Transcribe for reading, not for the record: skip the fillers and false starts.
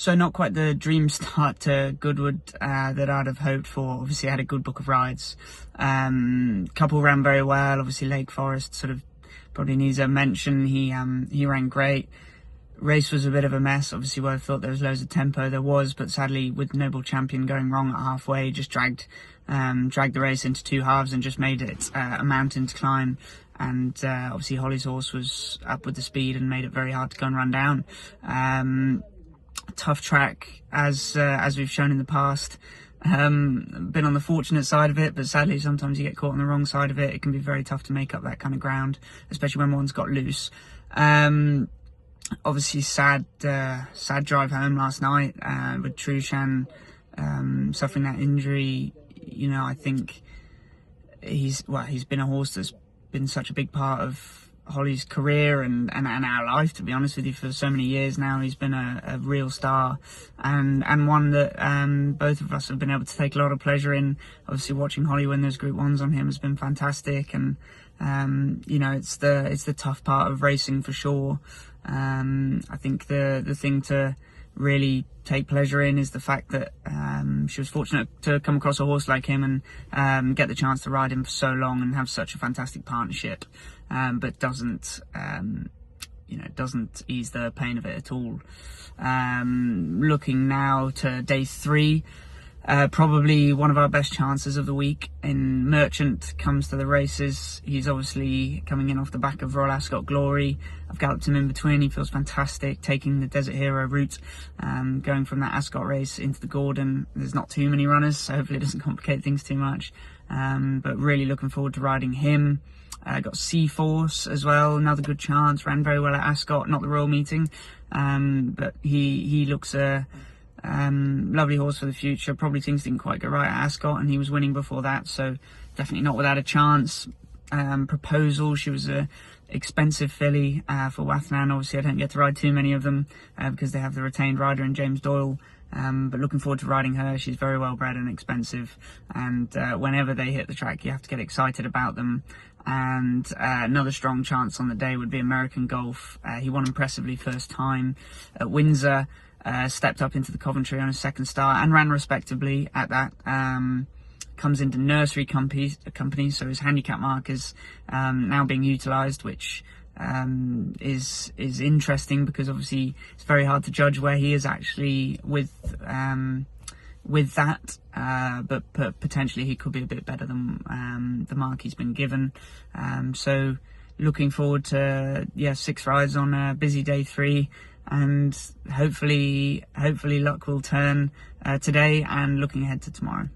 So not quite the dream start to Goodwood that I'd have hoped for. Obviously, I had a good book of rides. Couple ran very well. Obviously, Lake Forest sort of probably needs a mention. He ran great. Race was a bit of a mess. Obviously, where I thought there was loads of tempo, there was, but sadly, with Noble Champion going wrong at halfway, just dragged the race into two halves and just made it a mountain to climb. And obviously, Holly's horse was up with the speed and made it very hard to go and run down. Tough track, as we've shown in the past. Been on the fortunate side of it, but sadly sometimes you get caught on the wrong side of it. It can be very tough to make up that kind of ground, especially when one's got loose. Obviously sad drive home last night with Trushan suffering that injury. You know, I think he's been a horse that's been such a big part of Holly's career and our life, to be honest with you, for so many years now. He's been a real star and one that both of us have been able to take a lot of pleasure in. Obviously, watching Holly win those Group 1s on him has been fantastic, and you know, it's the tough part of racing for sure. I think the thing to really take pleasure in is the fact that she was fortunate to come across a horse like him and get the chance to ride him for so long and have such a fantastic partnership, but doesn't ease the pain of it at all. Looking now to day 3, probably one of our best chances of the week. In Merchant comes to the races. He's obviously coming in off the back of Royal Ascot Glory. I've galloped him in between. He feels fantastic, taking the Desert Hero route, going from that Ascot race into the Gordon. There's not too many runners, so hopefully it doesn't complicate things too much. But really looking forward to riding him. Got Sea-Force as well, another good chance. Ran very well at Ascot, not the Royal Meeting, but he looks a lovely horse for the future. Probably things didn't quite go right at Ascot, and he was winning before that, so definitely not without a chance. Proposal, she was a expensive filly for Wathnan. Obviously, I don't get to ride too many of them because they have the retained rider in James Doyle. But looking forward to riding her. She's very well bred and expensive, and whenever they hit the track, you have to get excited about them. And another strong chance on the day would be American Golf. He won impressively first time at Windsor. Stepped up into the Coventry on his second start and ran respectably at that. Comes into nursery company, so his handicap mark is now being utilised, which is interesting because obviously it's very hard to judge where he is actually with that, but potentially he could be a bit better than the mark he's been given. So looking forward to 6 rides on a busy day 3. And hopefully luck will turn today and looking ahead to tomorrow.